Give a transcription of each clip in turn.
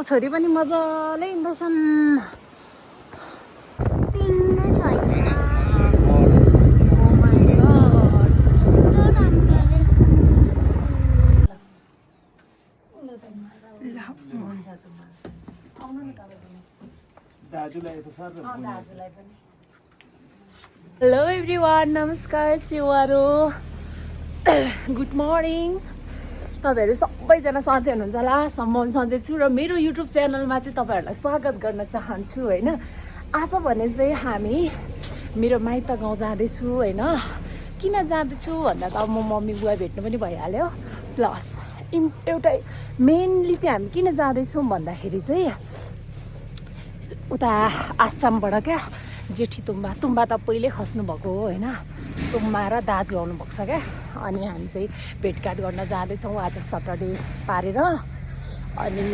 छोरी पनि मजाले हिँड्दैछन्। हेलो एभ्रिवान, नमस्कार सेवारो, गुड मर्निङ। तपाईहरु सबैजना सन्चै हुनुहुन्छ होला। सम्म सन्चै छु र मेरो युट्युब च्यानलमा चाहिँ तपाईहरुलाई स्वागत गर्न चाहन्छु हैन। आज भने चाहिँ हामी मेरो माइत गाउँ जाँदैछु हैन। किन जाँदैछु भन्दा त म मम्मी बुवा भेट्नु पनि भइहाल्यो, प्लस एउटा मेनली चाहिँ हामी किन जाँदैछौँ भन्दाखेरि चाहिँ उता आसामबाट क्या जेठी तुम्बा त पहिल्यै खस्नु भएको हो हैन। तुम्बा र दाजु आउनु भएको छ क्या। अनि हामी चाहिँ भेटघाट गर्न जाँदैछौँ आज सटरडे पारेर। अनि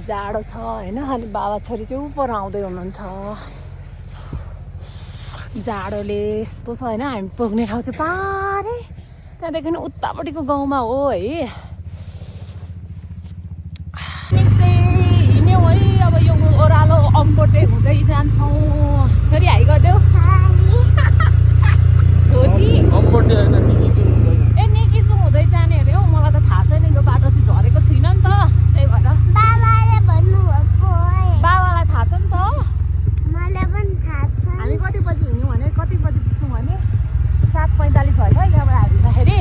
जाडो छ हैन। अनि बाबा छोरी चाहिँ उपर आउँदै हुनुहुन्छ। जाडोले यस्तो छ हैन। हामी पुग्ने ठाउँ चाहिँ पारे त्यहाँदेखि उतापट्टिको गाउँमा हो है। हिँड्यौँ है। अब यो ओह्रालो अम्बोटे हुँदै जान्छौँ। छोरी हाई गरिदेऊ। अम्बोटे हैन, निकिजुङ हुँदै जान्छ। ए निकिजुङ हुँदै जाने अरे हौ। मलाई त थाहा छैन, यो बाटो चाहिँ झरेको छुइनँ नि त, त्यही भएर। बाबाले भन्नुभएको बाबालाई थाहा छ नि त। मलाई पनि थाहा छ। हामी कति बजी हिँड्यौँ भने, कति बजी पुग्छौँ भने 7:45 भएछ यहाँबाट हाल्दाखेरि।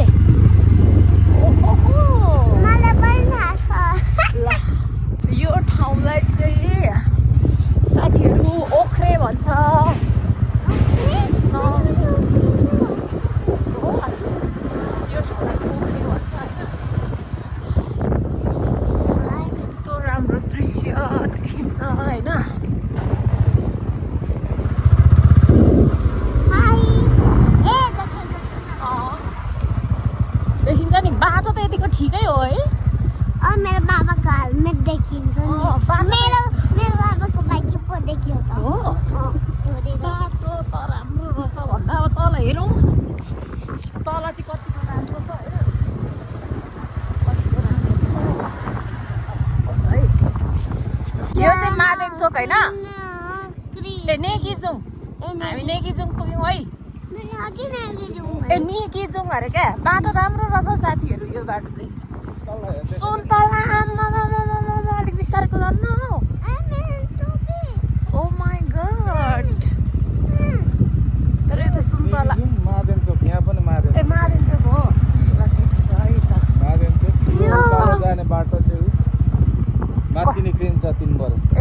ओहो मलाई पनि थाहा छ। ल यो ठाउँलाई चाहिँ साथीहरू ओख्रे भन्छ। यस्तो राम्रो दृश्य देखिन्छ होइन। देखिन्छ नि, बाटो त यतिको ठिकै हो है। मेरो बाबाको हेलमेट देखिन्छ नि। मेरो बाबाको बाइक पो देखियो त। हो बाटो त राम्रो रहेछ भन्दा अब तल हेरौँ, तल चाहिँ कतिको राम्रो छ होइन। कतिको राम्रो छ बस है। यो चाहिँ मादेन चोक होइन। ए नेगिजुङ, हामी नेगिजुङ पुग्यौँ है। ए नेगिजुङ अरे क्या। बाटो राम्रो रहेछ साथीहरू। यो बाटो चाहिँ सुन्तला। अलिक बिस्तारै कुदाउनु न हौ। ओ माई गॉड। तर यो त सुन्तला। मादेन चोक यहाँ पनि मादेन। ए मादेन चोक हो। ल ठिक छ है त। मादेन चोक तल जाने बाटो चाहिँ माथि निक्लिन्छ 3 बर। ए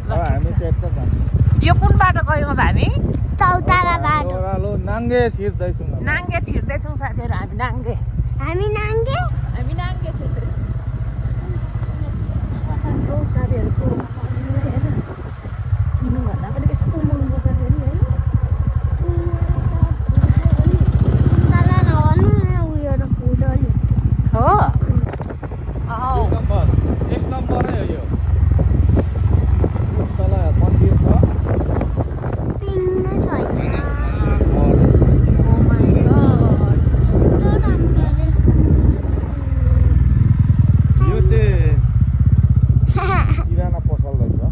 ल अब ठिक हामी छ। त्यता जान्छौँ। यो कुन बाटो गयौँ अब हामी? चौतारा बाटो। ओह्रालो नाङ्गे छिर्दैछौँ। नाङ्गे छिर्दैछौँ साथीहरू। हामी नाङ्गे छिर्दैछौँ। हो साथीहरू चाहिँ होइन। किन्नु भन्दा पनि यस्तो महँगो छ फेरि है। सुन्तला नभन्नु न, उयो त फुडोली हो एक नम्बरै हो यो। तल मन्दिर छ। पिङ्ग छैन। ओ माई गॉड। कस्तो राम्रो रहेछ। यो चाहिँ किराना पसल रहेछ।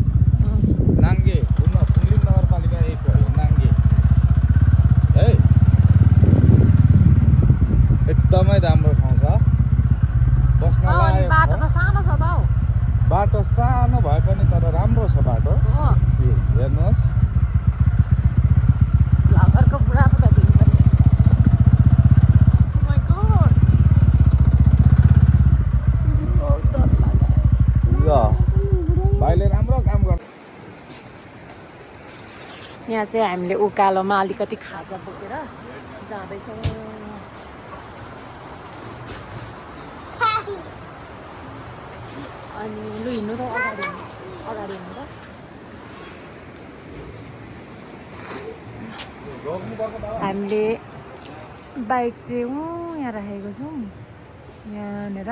नाङ्गे फुङ्लिङ नगरपालिका 1 हो यो नाङ्गे है। एकदमै राम्रो ठाउँ छ बस्न लायक। बाटो त सानो छ त हौ। बाटो सानो भए पनि तर राम्रो छ बाटो। हो हेर्नुहोस्। घरको बुढाबुढा दिनु पनि। Oh my God। बहुत डर लाग्यो। भाइले राम्रो काम गर्छ। यहाँ चाहिँ हामीले उकालोमा अलिकति खाजा बोकेर जाँदैछौँ। अनि लु हिँड्नु त अगाडि हिँड्नु त। हामीले बाइक चाहिँ यहाँ राखेको छौँ यहाँनिर।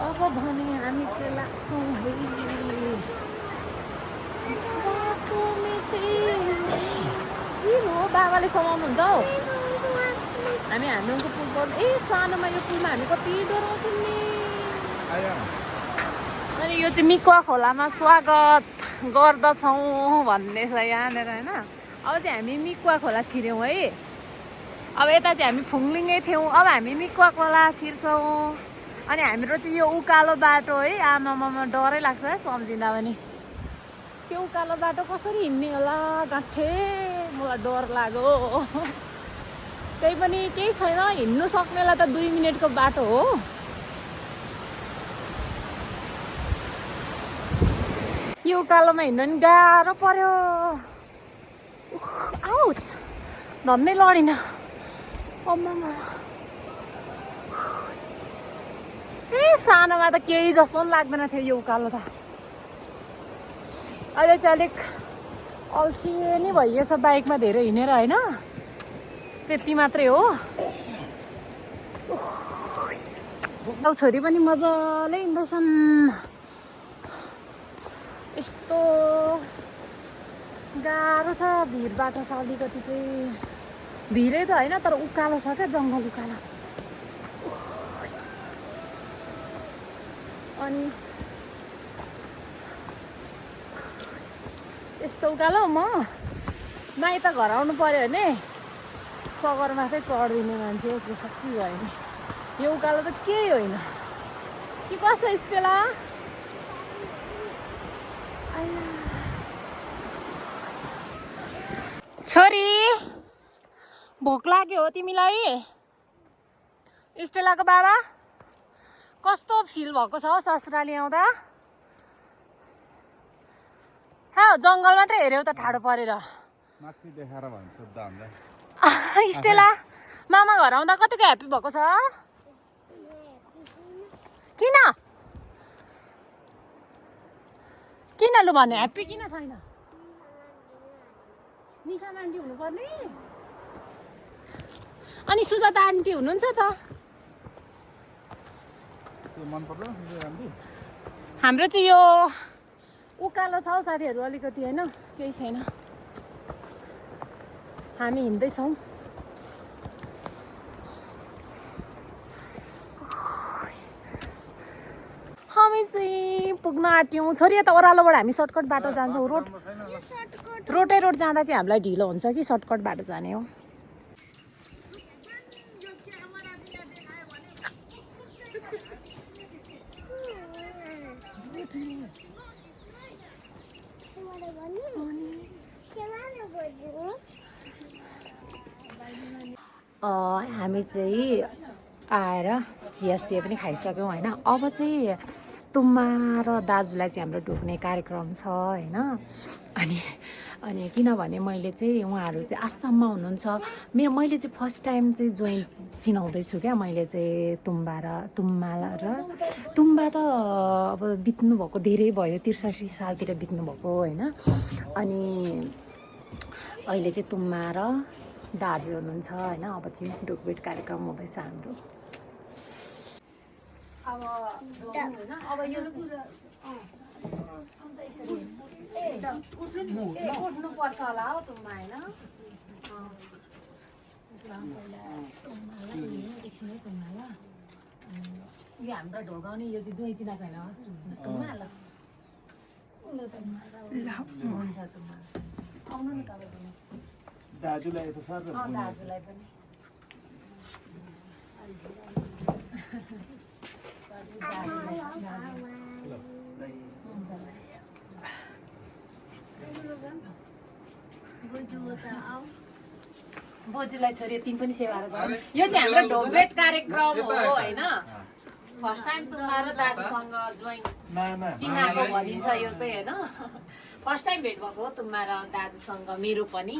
अब भने हामी चाहिँ लाग्छौँ है बाटो। के हो बाबाले समाउनुहुन्छ हौ। हामी हाम्रोको पुल पढ्नु ए सानोमा यो पुलमा हामी कति डराउँथ्यौँ नि आयो अनि यो चाहिँ मिकुवा खोलामा स्वागत गर्दछौँ भन्ने छ यहाँनिर होइन अब चाहिँ हामी मिकुवा खोला छिर्यौँ है अब यता चाहिँ हामी फुङलिङै थियौँ अब हामी मिकुवा खोला छिर्छौँ अनि हाम्रो चाहिँ यो उकालो बाटो है आमामा डरै लाग्छ है सम्झिँदा पनि त्यो उकालो बाटो कसरी हिँड्ने होला गाँठे मलाई डर लाग्यो त्यही पनि केही छैन हिँड्नु सक्नेलाई त 2 मिनटको बाटो हो यो उकालोमा हिँड्नु नि गाह्रो पर्यो आउट धन्नै लडिन अम्मामा ए सानोमा त केही जस्तो पनि लाग्दैन थियो यो उकालो त अहिले चाहिँ अलिक अल्छी नै भइएछ बाइकमा धेरै हिँडेर होइन त्यति मात्रै हो छोरी पनि मजाले हिँड्दैछन् यस्तो गाह्रो छ भिर बाटो छ अलिकति चाहिँ भिरै त होइन तर उकालो छ क्या जङ्गल उकालो अनि यस्तो उकालो म माइत घर आउनु पर्यो भने सगरमाथै चढिदिने मान्छे हो त्यो सक्ति भयो नि यो उकालो त केही होइन कि कसो स्टेला छोरी भोक लाग्यो हो तिमीलाई स्टेलाको बाबा कस्तो फिल भएको छ ससुराली आउँदा जङ्गल मात्रै हेऱ्यौ त ठाडो परेर माथि देखाएर भन्छ सोद्धा हामीलाई स्टेला मामा घर आउँदा कतिको ह्याप्पी भएको छ किन किन लु भने ह्याप्पी किन छैन निशा आन्टी हुनुपर्ने अनि सुजाता आन्टी हुनुहुन्छ त मन पर्दैन हाम्रो चाहिँ यो उकालो छ साथीहरू अलिकति होइन केही छैन हामी हिँड्दैछौँ हामी चाहिँ पुग्न आँट्यौँ छोरी यता ओह्रालोबाट हामी सर्टकट बाटो जान्छौँ रोटै रोड जाँदा चाहिँ हामीलाई ढिलो हुन्छ कि सर्टकट बाटो जाने हो हामी चाहिँ आएर चिया पनि खाइसक्यौँ होइन अब चाहिँ तुम्मा र दाजुलाई चाहिँ हाम्रो ढोग्ने कार्यक्रम छ होइन अनि किनभने मैले चाहिँ उहाँहरू चाहिँ आसाममा हुनुहुन्छ मैले चाहिँ फर्स्ट टाइम चाहिँ जोइन चिनाउँदैछु क्या मैले चाहिँ तुम्बा त अब बित्नुभएको धेरै भयो 63 सालतिर बित्नुभएको होइन अनि अहिले चाहिँ तुम्मा र दाजु हुनुहुन्छ होइन अब चाहिँ ढोकभेट कार्यक्रम हुँदैछ हाम्रो अब यो उठ्नु पर्छ होला हो तुम्मा होइन एकछिनै तुम्मा ल यो हाम्रो ढोगाउने यो चाहिँ जोइ चिनाएको होइन तुम्मा ल हुन्छ तुम्मा आउनु नि तपाईँ पनि दाजुलाई त सर दाजुलाई पनि बोजूलाई छोरी तिमी पनि सेवा गर यो चाहिँ हाम्रो ढोकभेट कार्यक्रम हो होइन फर्स्ट टाइम तुम्हारो दाजुसँग जोइन चिनाएको भनिन्छ यो चाहिँ होइन फर्स्ट टाइम भेट भएको हो तुम्हारो दाजुसँग मेरो पनि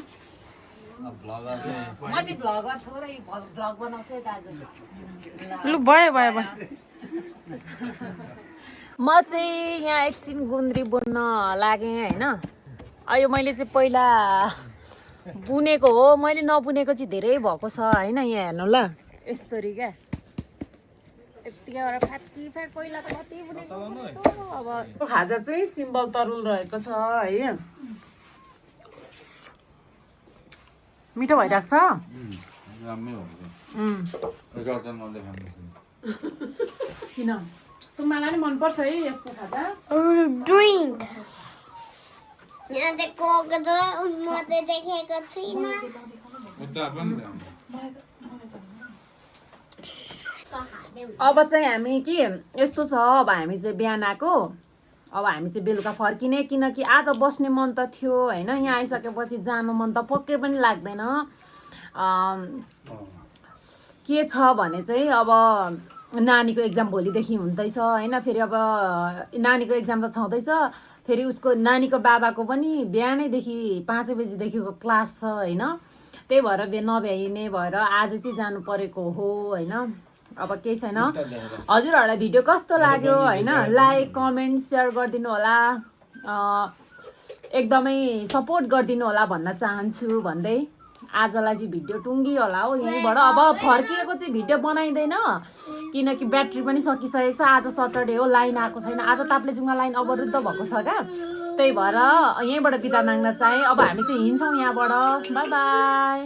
म चाहिँ भ्लगर थोरै भ्लग बनाउँछु है दाजु लु भयो म चाहिँ यहाँ एकछिन गुन्द्री बुन्न लागेँ होइन यो मैले चाहिँ पहिला बुनेको हो मैले नबुनेको चाहिँ धेरै भएको छ होइन यहाँ हेर्नु ल यस्तरी क्या यतिकै फ्याट पहिला त कति बुनेको अब खाजा चाहिँ सिम्बल तरुल रहेको छ है मिठो भइरहेको छ राम्रै हो नि। उम्, एकाउन्ट नदेखाउनु। किन तुम्हाला नि मनपर्छ है यस्तो खाजा ड्रिङ्क यहाँ चाहिँ कोक छ म चाहिँ देखेको छुइनँ उता पनि ल्याउनु। अब चाहिँ हामी कि यस्तो छ अब हामी चाहिँ बिहान आएको अब हामी चाहिँ बेलुका फर्किने किनकि आज बस्ने मन त थियो होइन यहाँ आइसकेपछि जानु मन त पक्कै पनि लाग्दैन के छ भने चाहिँ अब नानीको एक्जाम भोलिदेखि हुँदैछ होइन फेरि अब नानीको एक्जाम त छँदैछ फेरि उसको नानीको बाबाको पनि बिहानैदेखि 5 बजीदेखिको क्लास छ होइन त्यही भएर नभ्याइने भएर आज चाहिँ जानु परेको हो होइन अब केही छैन हजुरहरूलाई भिडियो कस्तो लाग्यो होइन लाइक कमेन्ट सेयर गरिदिनु होला एकदमै सपोर्ट गरिदिनु होला भन्न चाहन्छु भन्दै आजलाई चाहिँ भिडियो टुङ्गियो होला हो यहीँबाट अब फर्किएको चाहिँ भिडियो बनाइँदैन किनकि ब्याट्री पनि सकिसकेको छ आज सटरडे हो लाइन आएको छैन आज ताप्लेजुङमा लाइन अवरुद्ध भएको छ क्या त्यही भएर यहीँबाट बिदा माग्न चाहे अब हामी चाहिँ हिँड्छौँ यहाँबाट बाई बाई